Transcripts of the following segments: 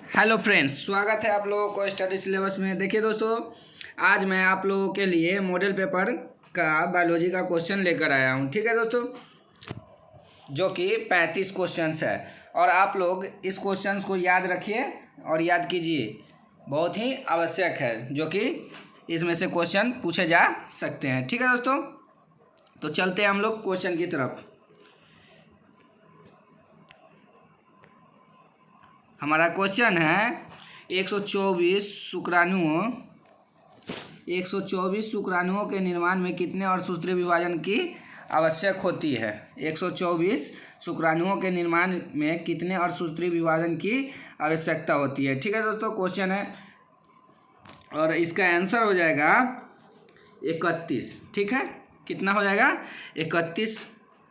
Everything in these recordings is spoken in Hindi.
हेलो फ्रेंड्स, स्वागत है आप लोगों को स्टडी सिलेबस में। देखिए दोस्तों, आज मैं आप लोगों के लिए मॉडल पेपर का बायोलॉजी का क्वेश्चन लेकर आया हूं। ठीक है दोस्तों, जो कि 35 क्वेश्चंस है और आप लोग इस क्वेश्चंस को याद रखिए और याद कीजिए। बहुत ही आवश्यक है, जो कि इसमें से क्वेश्चन पूछे जा सकते हैं। ठीक है दोस्तों, तो चलते हैं हम लोग क्वेश्चन की तरफ। हमारा क्वेश्चन है 124 शुक्राणुओं के निर्माण में कितने अर्थसूत्री विभाजन की आवश्यक होती है। 124 शुक्राणुओं के निर्माण में कितने अर्थसूत्री विभाजन की आवश्यकता होती है। ठीक है दोस्तों, क्वेश्चन है और इसका आंसर हो जाएगा 31। ठीक है, कितना हो जाएगा? 31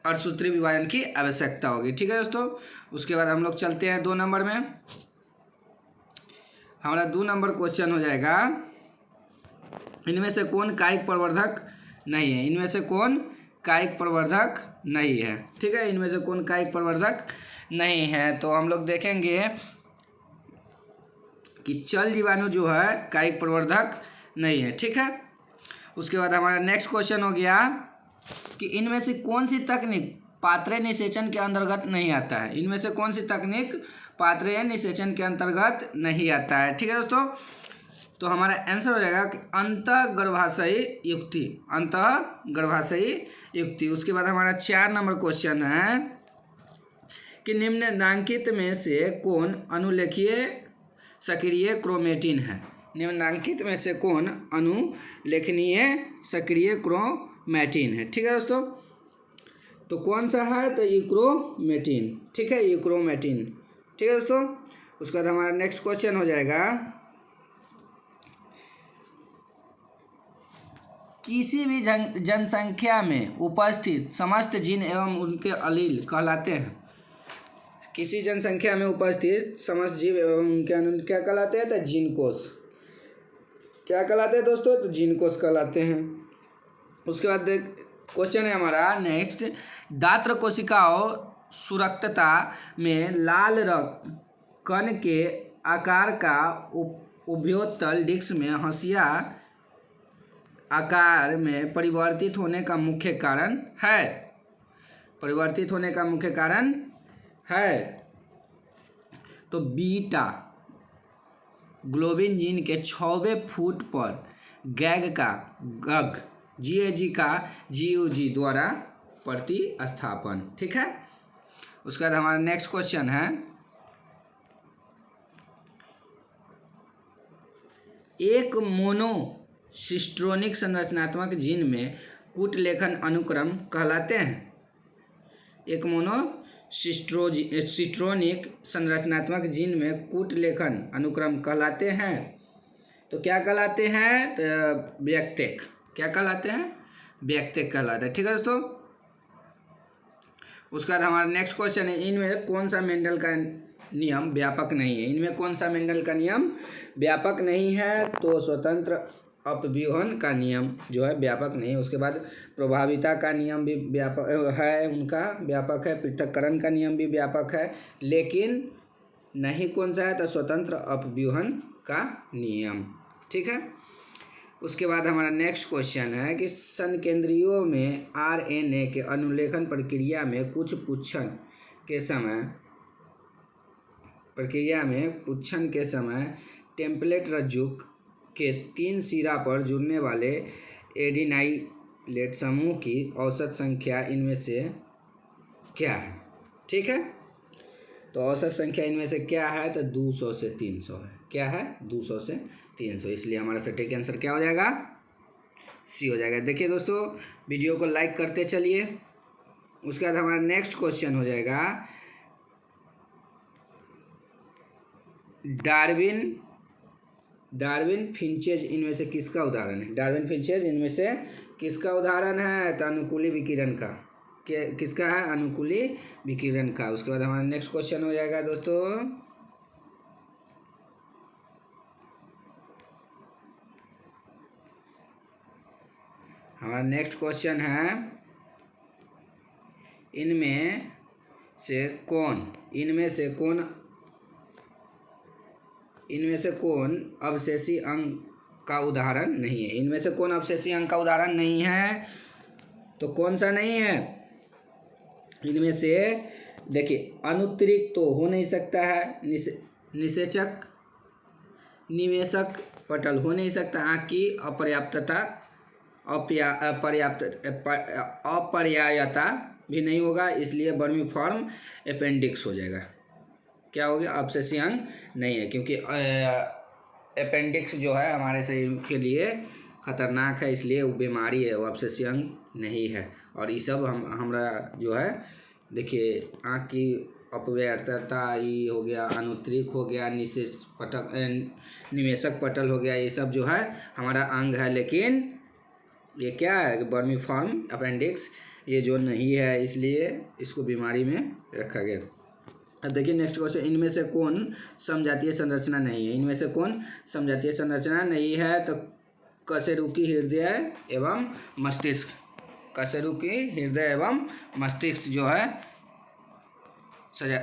अर्थसूत्री विभाजन की आवश्यकता होगी। ठीक है दोस्तों, उसके बाद हम लोग चलते हैं 2 नंबर में। हमारा 2 नंबर क्वेश्चन हो जाएगा, इनमें से कौन कायिक प्रवर्धक नहीं है। इनमें से कौन कायिक प्रवर्धक नहीं है। ठीक है, इनमें से कौन कायिक प्रवर्धक नहीं है। तो हम लोग देखेंगे कि चल जीवाणु जो है कायिक प्रवर्धक नहीं है। ठीक है, उसके बाद हमारा नेक्स्ट क्वेश्चन हो गया कि इनमें से कौन सी तकनीक पात्रे निषेचन के अंतर्गत नहीं आता है। इनमें से कौन सी तकनीक पात्रे निषेचन के अंतर्गत नहीं आता है। ठीक है दोस्तों, तो हमारा आंसर हो जाएगा कि अंतःगर्भाशयी युक्ति। अंतःगर्भाशयी युक्ति। उसके बाद हमारा 4 नंबर क्वेश्चन है कि निम्नलिखित में से कौन अनुलेखीय सक्रिय क्रोमेटिन है। निम्नलिखित में से कौन अनुलेखनीय सक्रिय क्रोमेटिन है। ठीक है दोस्तों, तो कौन सा है? तो यूक्रोमेटिन। ठीक है, यूक्रोमेटिन। ठीक है दोस्तों, उसके बाद हमारा नेक्स्ट क्वेश्चन हो जाएगा, किसी भी जनसंख्या में उपस्थित समस्त जीन एवं उनके अलील कहलाते हैं। किसी जनसंख्या में उपस्थित समस्त जीव एवं उनके अलील क्या कहलाते हैं? तो जीन कोष। क्या कहलाते हैं दोस्तों? तो जीन कोष कहलाते हैं। उसके बाद क्वेश्चन है हमारा नेक्स्ट, दात्र कोशिकाओं सुरक्तता में लाल रक्त कण के आकार का उभयोतल डिस्क में हंसिया आकार में परिवर्तित होने का मुख्य कारण है। परिवर्तित होने का मुख्य कारण है तो बीटा ग्लोबिन जीन के 6वें फुट पर गैग का GAG का GUG द्वारा प्रतिस्थापन। ठीक है, उसके बाद हमारा नेक्स्ट क्वेश्चन है, एक मोनोसिस्ट्रोनिक संरचनात्मक जीन में कूट लेखन अनुक्रम कहलाते हैं। एक मोनोसिस्ट्रोनिक संरचनात्मक जीन में कूट लेखन अनुक्रम कहलाते हैं। तो क्या कहलाते हैं? तो व्यक्तेक। क्या कहलाते हैं? व्यक्तेक कहलाते हैं। ठीक है दोस्तों, उसके बाद हमारा नेक्स्ट क्वेश्चन है, इनमें कौन सा मेंडल का नियम व्यापक नहीं है। इनमें कौन सा मेंडल का नियम व्यापक नहीं है? तो स्वतंत्र अपव्यूहन का नियम जो है व्यापक नहीं है। उसके बाद प्रभाविता का नियम भी व्यापक है, उनका व्यापक है। पृथक्करण का नियम भी व्यापक है, लेकिन नहीं कौन सा है? तो स्वतंत्र अपव्यूहन का नियम। ठीक है, उसके बाद हमारा नेक्स्ट क्वेश्चन है कि संकेंद्रियों में RNA के अनुलेखन प्रक्रिया में पुच्छन के समय टेम्पलेट रज्जु के 3 सिरा पर जुड़ने वाले एडिनाइलेट समूह की औसत संख्या इनमें से क्या है। ठीक है, तो औसत संख्या इनमें से क्या है? तो 200 से 300 है। क्या है? 200 से 300। इसलिए हमारा सटीक आंसर क्या हो जाएगा? C हो जाएगा। देखिए दोस्तों, वीडियो को लाइक करते चलिए। उसके बाद हमारा नेक्स्ट क्वेश्चन हो जाएगा, डार्विन फिंचेज इनमें से किसका उदाहरण है। डार्विन फिंचेज इनमें से किसका उदाहरण है? तो अनुकूली विकिरण का। किसका है? अनुकूली विकिरण का। उसके बाद हमारा नेक्स्ट क्वेश्चन हो जाएगा दोस्तों, हमारा नेक्स्ट क्वेश्चन है, इनमें से कौन इनमें से कौन अवशेषी अंग का उदाहरण नहीं है? इनमें से कौन अवशेषी अंग का उदाहरण नहीं है? तो कौन सा नहीं है इनमें से? देखिए, अनुत्तरिक तो हो नहीं सकता है, निषेचक निवेशक पटल हो नहीं सकता, आँख की अपर्याप्तता अपर्यायता भी नहीं होगा, इसलिए वर्मीफॉर्म अपेंडिक्स हो जाएगा। क्या हो गया? अवशेषी अंग नहीं है, क्योंकि अपेंडिक्स जो है हमारे शरीर के लिए खतरनाक है, इसलिए वो बीमारी है, वो अवशेषी अंग नहीं है। और ये सब हमारा जो है, देखिए, आँख की अपव्यर्थता ये हो गया, अनुत्तरिक हो गया, निवेशक पटल हो गया, ये सब जो है हमारा अंग है, लेकिन ये क्या है? वर्मीफॉर्म अपेंडिक्स ये जो नहीं है, इसलिए इसको बीमारी में रखा गया। अब देखिए नेक्स्ट क्वेश्चन, इनमें से कौन समजातीय संरचना नहीं है? इनमें से कौन समजातीय संरचना नहीं है? तो कशेरुकी हृदय एवं मस्तिष्क, कशेरुकी हृदय एवं मस्तिष्क जो है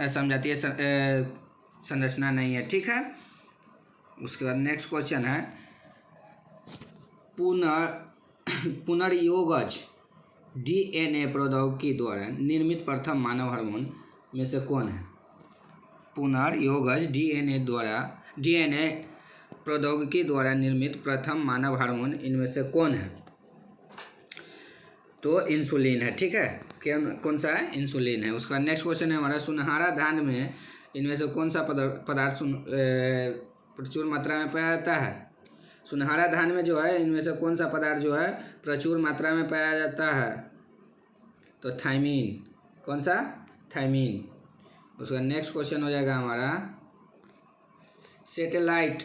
समजातीय संरचना नहीं है। ठीक है, उसके बाद नेक्स्ट क्वेश्चन है, पुनर्योगज डीएनए प्रौद्योगिकी द्वारा निर्मित प्रथम मानव हार्मोन में से कौन है? पुनर्योगज डीएनए प्रौद्योगिकी द्वारा निर्मित प्रथम मानव हार्मोन इनमें से कौन है? तो इंसुलिन है। ठीक है, कौन सा है? इंसुलिन है। उसका नेक्स्ट क्वेश्चन है हमारा, सुनहरा धान में इनमें से कौन सा पदार्थ प्रचुर मात्रा में पाया जाता है? सुनहरा धान में जो है इनमें से कौन सा पदार्थ जो है प्रचुर मात्रा में पाया जाता है? तो थायमीन। कौन सा? थायमीन। उसका नेक्स्ट क्वेश्चन हो जाएगा हमारा, सैटेलाइट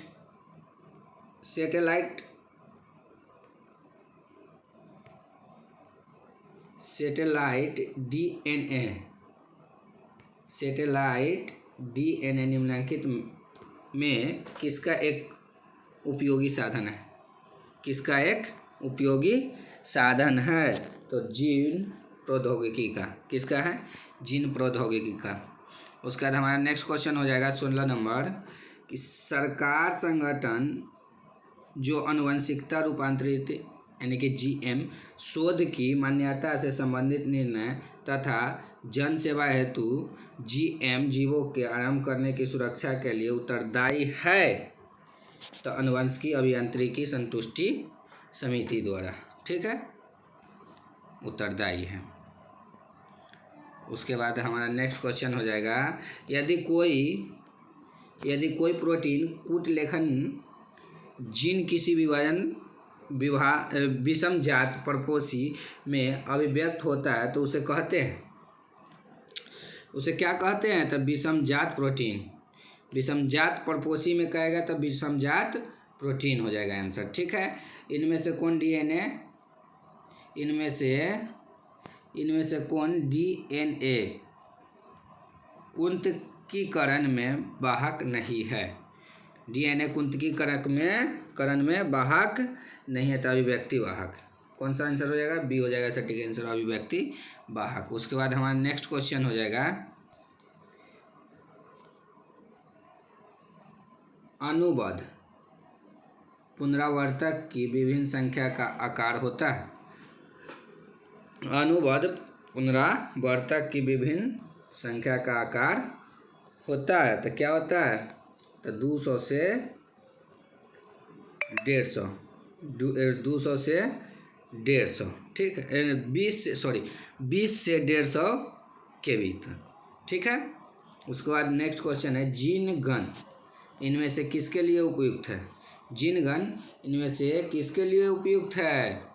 डीएनए निम्नलिखित में किसका एक उपयोगी साधन है? किसका एक उपयोगी साधन है? तो जीन प्रौद्योगिकी का। किसका है? जीन प्रौद्योगिकी का। उसके बाद हमारा नेक्स्ट क्वेश्चन हो जाएगा 16 नंबर, कि सरकार संगठन जो आनुवंशिकता रूपांतरित यानी कि जीएम शोध की मान्यता से संबंधित निर्णय तथा जन सेवा हेतु जीएम जीवों के आरंभ करने की सुरक्षा के लिए उत्तरदायी है? तो आनुवंशिकी अभियांत्रिकी संतुष्टि समिति द्वारा। ठीक है, उत्तरदायी है। उसके बाद हमारा नेक्स्ट क्वेश्चन हो जाएगा, यदि कोई प्रोटीन कूट लेखन जीन किसी विषम जात परपोषी में अभिव्यक्त होता है तो उसे क्या कहते हैं? तो विषम जात प्रोटीन। विषम जात परपोषी में कहेगा तो विषम जात प्रोटीन हो जाएगा आंसर। ठीक है, इनमें से कौन डीएनए कुंतकीकरण में वाहक नहीं है? डीएनए कुंतकीकरण में वाहक नहीं है, तो अभिव्यक्ति वाहक। कौन सा आंसर हो जाएगा? बी हो जाएगा सटीक आंसर, अभिव्यक्ति वाहक। उसके बाद हमारा नेक्स्ट क्वेश्चन हो जाएगा, अनुबद्ध पुनरावर्तक की विभिन्न संख्या का आकार होता है? अनुबद्ध पुनरावर्तक की विभिन्न संख्या का आकार होता है, तो क्या होता है? तो 200 से 150, 200 से 150। ठीक है, 20 से 150 के बीच तक। ठीक है, उसके बाद नेक्स्ट क्वेश्चन है, जीन गण इनमें से किसके लिए उपयुक्त है? जीनगण इनमें से किसके लिए उपयुक्त है?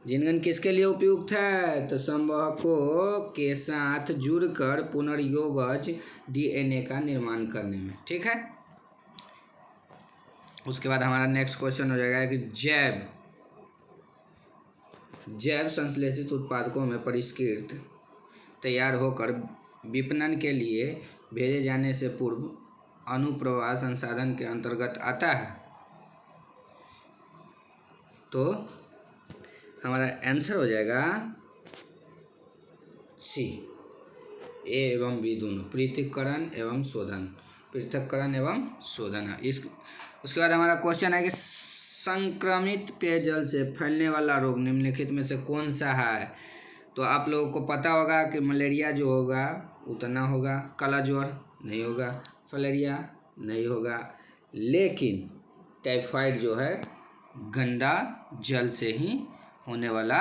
जीनगण किसके लिए उपयुक्त है? तो संवाहकों के साथ जुड़कर पुनर्योगज डीएनए का निर्माण करने में। ठीक है, उसके बाद हमारा नेक्स्ट क्वेश्चन हो जाएगा कि जैव संश्लेषित उत्पादकों में परिष्कृत तैयार होकर विपणन के लिए भेजे जाने से पूर्व अनुप्रवाह संसाधन के अंतर्गत आता है? तो हमारा आंसर हो जाएगा सी, ए एवं बी दोनों, पृथक्करण एवं शोधन। पृथक्करण एवं शोधन। उसके बाद हमारा क्वेश्चन है कि संक्रमित पेयजल से फैलने वाला रोग निम्नलिखित में से कौन सा है। तो आप लोगों को पता होगा कि मलेरिया जो होगा उतना होगा, काला ज्वर नहीं होगा, फलेरिया नहीं होगा, लेकिन टाइफाइड जो है गंदा जल से ही होने वाला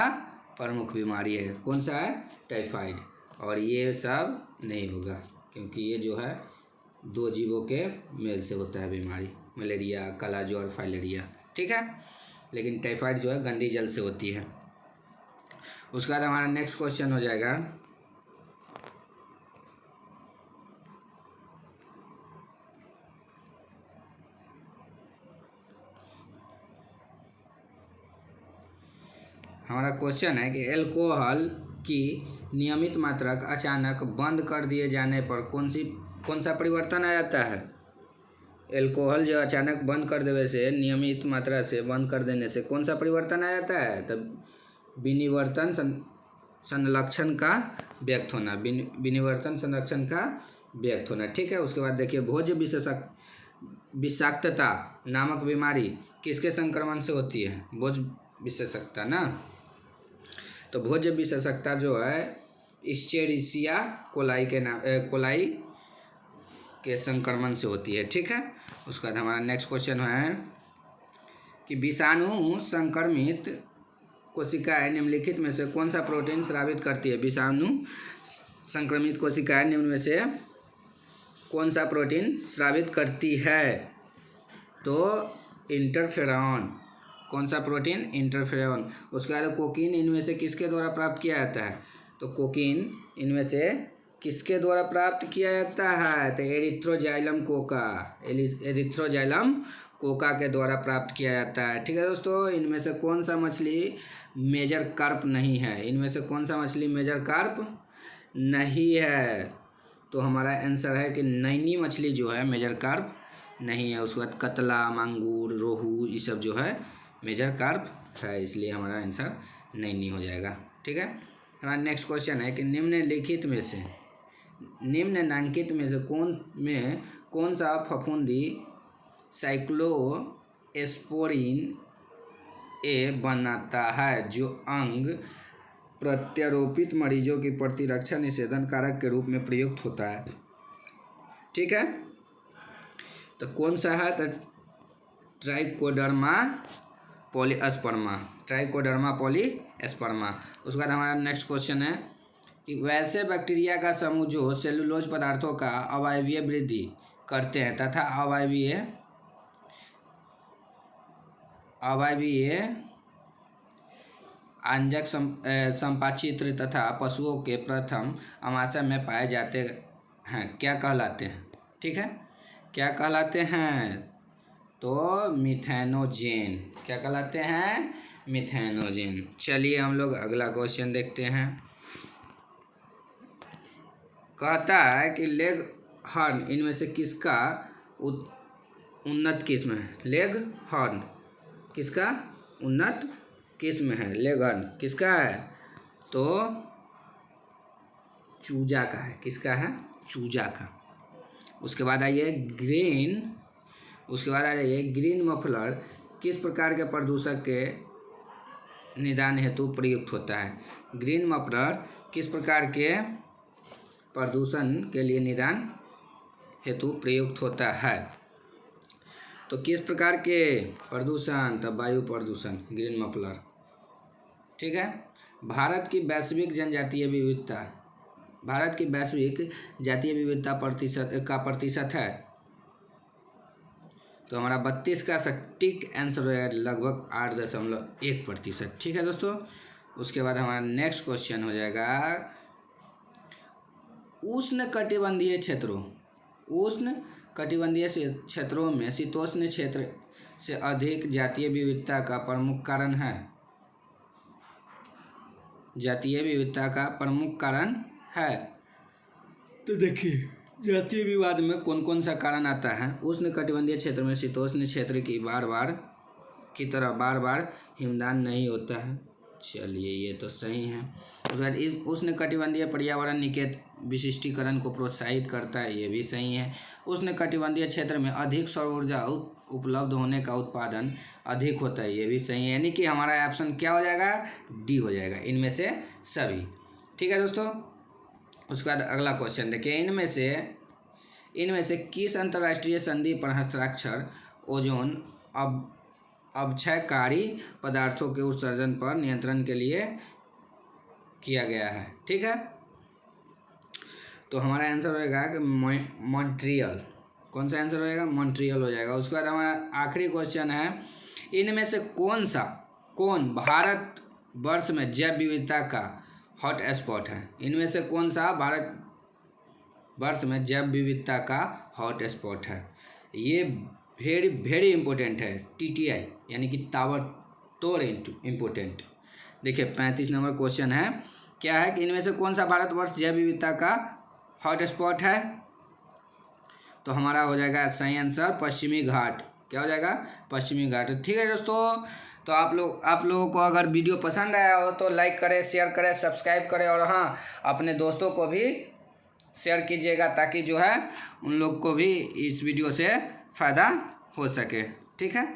प्रमुख बीमारी है। कौन सा है? टाइफाइड। और ये सब नहीं होगा क्योंकि ये जो है 2 जीवों के मेल से होता है बीमारी, मलेरिया, काला ज्वर, फाइलेरिया, ठीक है। लेकिन टाइफाइड जो है गंदी जल से होती है। उसके बाद हमारा नेक्स्ट क्वेश्चन हो जाएगा हमारा क्वेश्चन है कि अल्कोहल की नियमित मात्रा अचानक बंद कर दिए जाने पर कौन सा परिवर्तन आ जाता है। अल्कोहल जो अचानक बंद कर देने से, नियमित मात्रा से बंद कर देने से कौन सा परिवर्तन आ जाता है। तब विनिवर्तन संलक्षण का व्यक्त होना, विनिवर्तन संरक्षण का व्यक्त होना, ठीक है। उसके बाद देखिए भोज्य विषाक्तता नामक बीमारी किसके संक्रमण से होती है। भोज्य विशेषज्ञता ना, तो भोज्य विशेषज्ञता जो है इस्चेरिशिया कोलाई के संक्रमण से होती है, ठीक है। उसके बाद हमारा नेक्स्ट क्वेश्चन है कि विषाणु संक्रमित कोशिकाएं निम्नलिखित में से कौन सा प्रोटीन स्रावित करती है। विषाणु संक्रमित कोशिकाएं निम्न में से कौन सा प्रोटीन स्रावित करती है। तो इंटरफेरॉन। कौन सा प्रोटीन? इंटरफेरॉन। उसके बाद कोकीन इनमें से किसके द्वारा प्राप्त किया जाता है। तो कोकीन इनमें से किसके द्वारा प्राप्त किया जाता है। तो एरिथ्रोजाइलम कोका के द्वारा प्राप्त किया जाता है, ठीक है दोस्तों। इनमें से कौन सा मछली मेजर कार्प नहीं है। इनमें से कौन सा मछली मेजर कार्प नहीं है। तो हमारा आंसर है कि नैनी मछली जो है मेजर कार्प नहीं है। उसके बाद कतला, मांगूर, रोहू ये सब जो है मेजर कार्प है, इसलिए हमारा आंसर नैनी हो जाएगा, ठीक है। हमारा नेक्स्ट क्वेश्चन है कि निम्नलिखित में से निम्नांकित में से कौन सा फफूंदी साइक्लोस्पोरिन ए बनाता है जो अंग प्रत्यारोपित मरीजों की प्रतिरक्षा निषेधन कारक के रूप में प्रयुक्त होता है, ठीक है। तो कौन सा है। तो ट्राइकोडर्मा पॉलीएस्पर्मा। उसके बाद हमारा नेक्स्ट क्वेश्चन है कि वैसे बैक्टीरिया का समूह जो सेलुलोज पदार्थों का अवायवीय वृद्धि करते हैं तथा अवायवीय आंजक संपाचित्र तथा पशुओं के प्रथम आमाशय में पाए जाते हैं, क्या कहलाते हैं, ठीक है। क्या कहलाते हैं। तो मिथेनोजेन। क्या कहलाते हैं। मिथेनोजेन। चलिए हम लोग अगला क्वेश्चन देखते हैं। कहता है कि लेग हॉर्न इनमें से किसका उन्नत किस्म है। लेग हॉर्न किसका उन्नत किस्म है। लेग हॉर्न किसका है। तो चूजा का है। किसका है। चूजा का। उसके बाद आइए ग्रीन मफलर किस प्रकार के प्रदूषक के निदान हेतु प्रयुक्त होता है। ग्रीन मफलर किस प्रकार के प्रदूषण के लिए निदान हेतु प्रयुक्त होता है। तो किस प्रकार के प्रदूषण। तो वायु प्रदूषण ग्रीन मफलर, ठीक है। भारत की वैश्विक जातीय विविधता प्रतिशत है। तो हमारा 32 का सटीक आंसर है लगभग 8.1%, ठीक है दोस्तों। उसके बाद हमारा नेक्स्ट क्वेश्चन हो जाएगा उष्णकटिबंधीय क्षेत्रों में शीतोष्ण क्षेत्र से अधिक जातीय विविधता का प्रमुख कारण है। तो देखिए जातीय विवाद में कौन सा कारण आता है। उष्णकटिबंधीय क्षेत्र में शीतोष्ण क्षेत्र की बार बार हिमदान नहीं होता है। चलिए ये तो सही है। उसके बाद इस उष्णकटिबंधीय पर्यावरण निकेत विशिष्टीकरण को प्रोत्साहित करता है, ये भी सही है। उष्णकटिबंधीय क्षेत्र में अधिक सौर ऊर्जा उपलब्ध होने का उत्पादन अधिक होता है, ये भी सही है। यानी कि हमारा ऑप्शन क्या हो जाएगा, डी हो जाएगा, इनमें से सभी। ठीक है दोस्तों, उसके बाद अगला क्वेश्चन देखिए, इनमें से किस अंतर्राष्ट्रीय संधि पर हस्ताक्षर ओजोन अपक्षयकारी पदार्थों के उत्सर्जन पर नियंत्रण के लिए किया गया है। ठीक है, तो हमारा आंसर होएगा कि मॉन्ट्रियल। कौन सा आंसर होएगा, मॉन्ट्रियल हो जाएगा। उसके बाद हमारा आखिरी क्वेश्चन है, इनमें से कौन भारत वर्ष में जैव विविधता का हॉट स्पॉट है। इनमें से कौन सा भारत वर्ष में जैव विविधता का हॉट स्पॉट है। ये वेरी इंपॉर्टेंट है, TTI यानी कि ताबड़तोड़ इम्पोर्टेंट। देखिए 35 नंबर क्वेश्चन है, क्या है कि इनमें से कौन सा भारतवर्ष जैव विविधता का हॉट स्पॉट है। तो हमारा हो जाएगा सही आंसर पश्चिमी घाट। क्या हो जाएगा, पश्चिमी घाट। ठीक है दोस्तों, तो आप लोगों को अगर वीडियो पसंद आया हो तो लाइक करें, शेयर करें, सब्सक्राइब करें, और हाँ अपने दोस्तों को भी शेयर कीजिएगा ताकि जो है उन लोग को भी इस वीडियो से फ़ायदा हो सके। ठीक है।